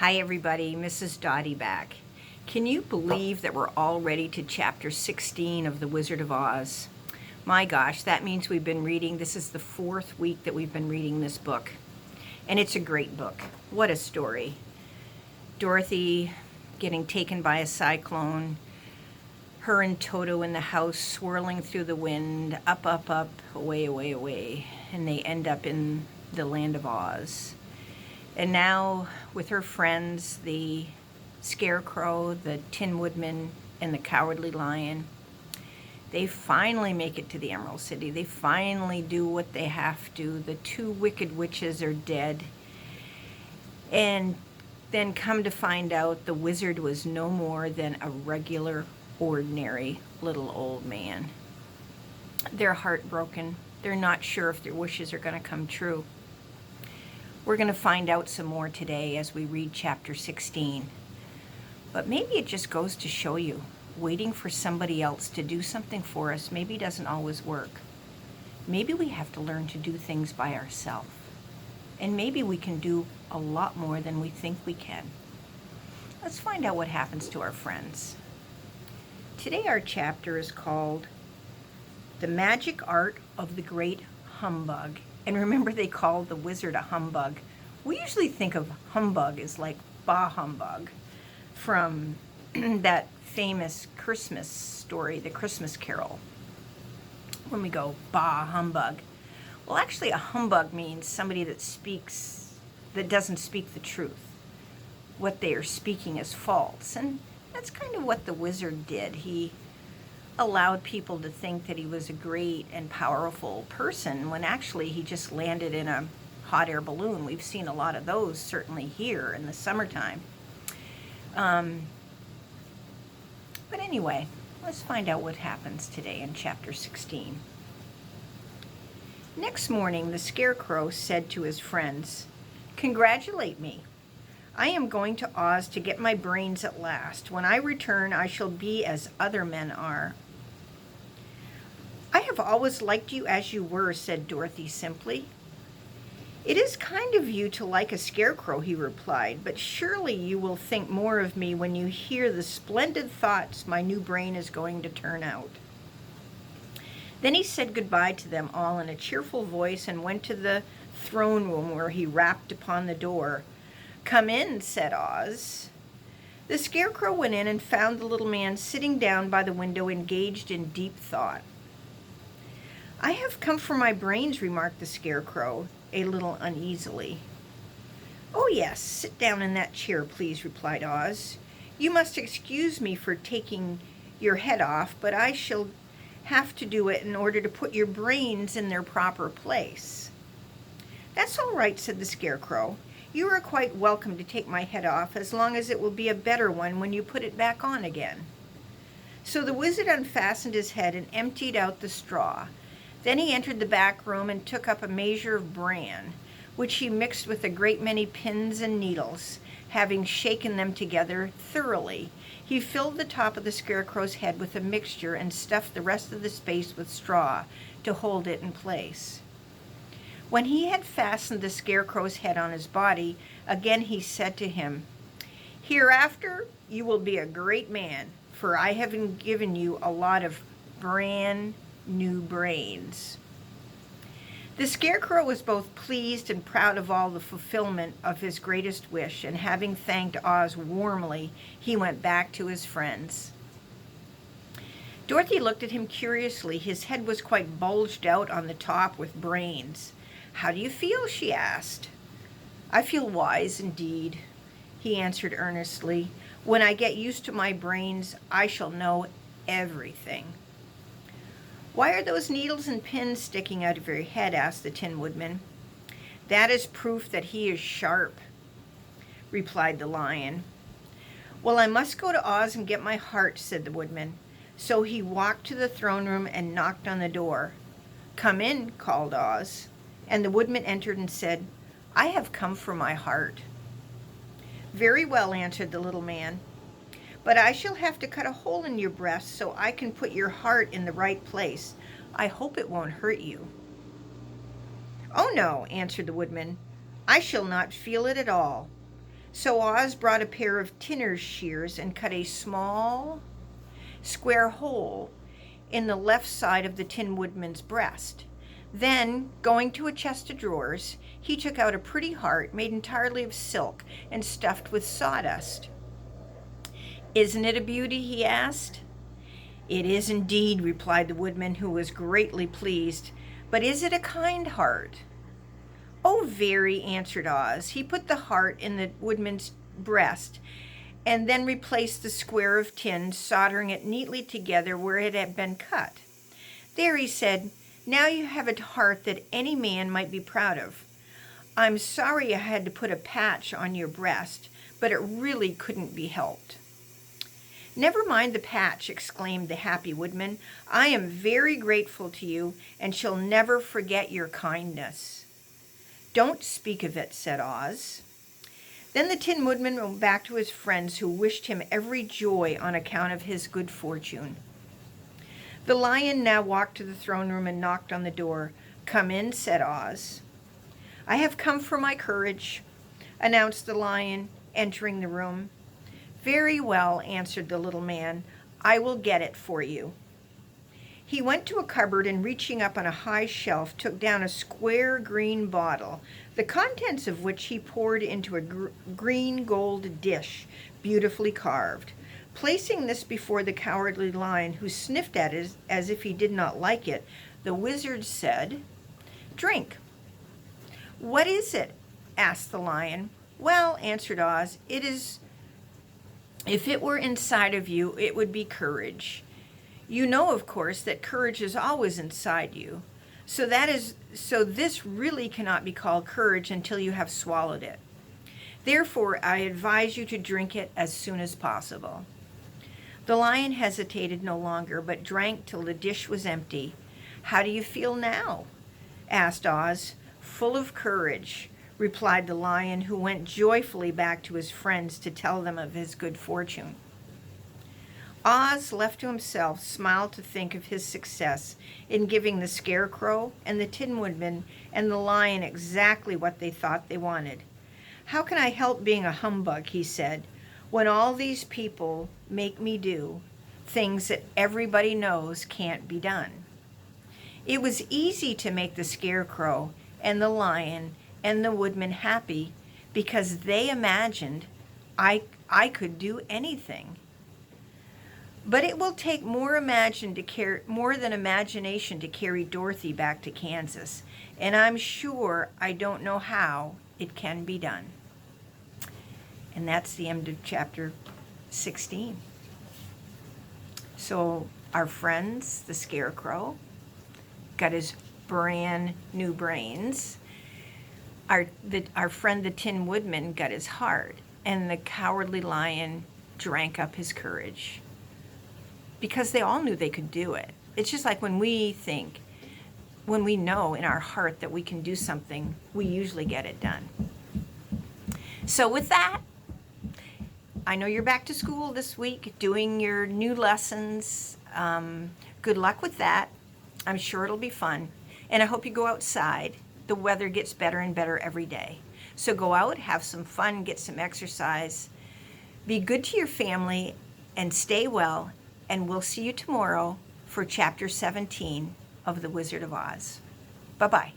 Hi everybody, Mrs. Dottie back. Can you believe that we're already to chapter 16 of The Wizard of Oz? My gosh, that means we've been reading, this is the 4th week that we've been reading this book. And it's a great book. What a story. Dorothy getting taken by a cyclone, her and Toto in the house swirling through the wind, up, up, up, away, away, away, and they end up in the land of Oz. And now, with her friends, the Scarecrow, the Tin Woodman, and the Cowardly Lion, they finally make it to the Emerald City. They finally do what they have to. The 2 wicked witches are dead. And then come to find out the wizard was no more than a regular, ordinary little old man. They're heartbroken. They're not sure if their wishes are going to come true. We're going to find out some more today as we read chapter 16. But maybe it just goes to show you, waiting for somebody else to do something for us maybe doesn't always work. Maybe we have to learn to do things by ourselves. And maybe we can do a lot more than we think we can. Let's find out what happens to our friends. Today our chapter is called The Magic Art of the Great Humbug. And remember, they called the wizard a humbug. We usually think of humbug as like bah humbug from that famous Christmas story, The Christmas Carol, when we go bah humbug. Well, actually a humbug means somebody that doesn't speak the truth. What they are speaking is false. And that's kind of what the wizard did. He allowed people to think that he was a great and powerful person when actually he just landed in a hot air balloon. We've seen a lot of those certainly here in the summertime. But anyway, let's find out what happens today in chapter 16. Next morning, the Scarecrow said to his friends, "Congratulate me. I am going to Oz to get my brains at last. When I return, I shall be as other men are." "I have always liked you as you were," said Dorothy simply. "It is kind of you to like a scarecrow," he replied, "but surely you will think more of me when you hear the splendid thoughts my new brain is going to turn out." Then he said goodbye to them all in a cheerful voice and went to the throne room where he rapped upon the door. "Come in," said Oz. The Scarecrow went in and found the little man sitting down by the window engaged in deep thought. "I have come for my brains," remarked the Scarecrow, a little uneasily. "Oh yes, sit down in that chair, please," replied Oz. "You must excuse me for taking your head off, but I shall have to do it in order to put your brains in their proper place." "That's all right," said the Scarecrow. "You are quite welcome to take my head off as long as it will be a better one when you put it back on again." So the wizard unfastened his head and emptied out the straw. Then he entered the back room and took up a measure of bran, which he mixed with a great many pins and needles. Having shaken them together thoroughly, he filled the top of the Scarecrow's head with a mixture and stuffed the rest of the space with straw to hold it in place. When he had fastened the Scarecrow's head on his body, again he said to him, "Hereafter you will be a great man, for I have given you a lot of brand new brains." The Scarecrow was both pleased and proud of all the fulfillment of his greatest wish, and having thanked Oz warmly, he went back to his friends. Dorothy looked at him curiously. His head was quite bulged out on the top with brains. "How do you feel?" she asked. "I feel wise indeed," he answered earnestly. "When I get used to my brains, I shall know everything." "Why are those needles and pins sticking out of your head?" asked the Tin Woodman. "That is proof that he is sharp," replied the Lion. "Well, I must go to Oz and get my heart," said the Woodman. So he walked to the throne room and knocked on the door. "Come in," called Oz. And the Woodman entered and said, "I have come for my heart." "Very well," answered the little man. "But I shall have to cut a hole in your breast so I can put your heart in the right place. I hope it won't hurt you." "Oh no," answered the Woodman. "I shall not feel it at all." So Oz brought a pair of tinner's shears and cut a small square hole in the left side of the Tin Woodman's breast. Then, going to a chest of drawers, he took out a pretty heart made entirely of silk and stuffed with sawdust. "Isn't it a beauty?" he asked. "It is indeed," replied the woodman, who was greatly pleased. "But is it a kind heart?" "Oh, very," answered Oz. He put the heart in the woodman's breast and then replaced the square of tin, soldering it neatly together where it had been cut. "There," he said, "now you have a heart that any man might be proud of. I'm sorry I had to put a patch on your breast, but it really couldn't be helped." "Never mind the patch," exclaimed the happy woodman. "I am very grateful to you and shall never forget your kindness." "Don't speak of it," said Oz. Then the Tin Woodman went back to his friends, who wished him every joy on account of his good fortune. The lion now walked to the throne room and knocked on the door. "Come in," said Oz. "I have come for my courage," announced the lion, entering the room. "Very well," answered the little man. "I will get it for you." He went to a cupboard and, reaching up on a high shelf, took down a square green bottle, the contents of which he poured into a green gold dish, beautifully carved. Placing this before the Cowardly Lion, who sniffed at it as if he did not like it, the wizard said, "Drink." "What is it?" asked the lion. "Well," answered Oz, "if it were inside of you, it would be courage. You know, of course, that courage is always inside you. So this really cannot be called courage until you have swallowed it. Therefore, I advise you to drink it as soon as possible." The lion hesitated no longer, but drank till the dish was empty. "How do you feel now?" asked Oz. "Full of courage," replied the lion, who went joyfully back to his friends to tell them of his good fortune. Oz, left to himself, smiled to think of his success in giving the Scarecrow and the Tin Woodman and the lion exactly what they thought they wanted. "How can I help being a humbug," he said, "when all these people make me do things that everybody knows can't be done?" It was easy to make the Scarecrow and the lion and the woodman happy because they imagined I could do anything. But it will take more than imagination to carry Dorothy back to Kansas, and I'm sure I don't know how it can be done. And that's the end of chapter 16. So our friends, the Scarecrow, got his brand new brains. Our friend the Tin Woodman got his heart, and the Cowardly Lion drank up his courage. Because they all knew they could do it. It's just like when we know in our heart that we can do something, we usually get it done. So with that, I know you're back to school this week doing your new lessons. Good luck with that. I'm sure it'll be fun. And I hope you go outside. The weather gets better and better every day. So go out, have some fun, get some exercise. Be good to your family and stay well. And we'll see you tomorrow for Chapter 17 of The Wizard of Oz. Bye-bye.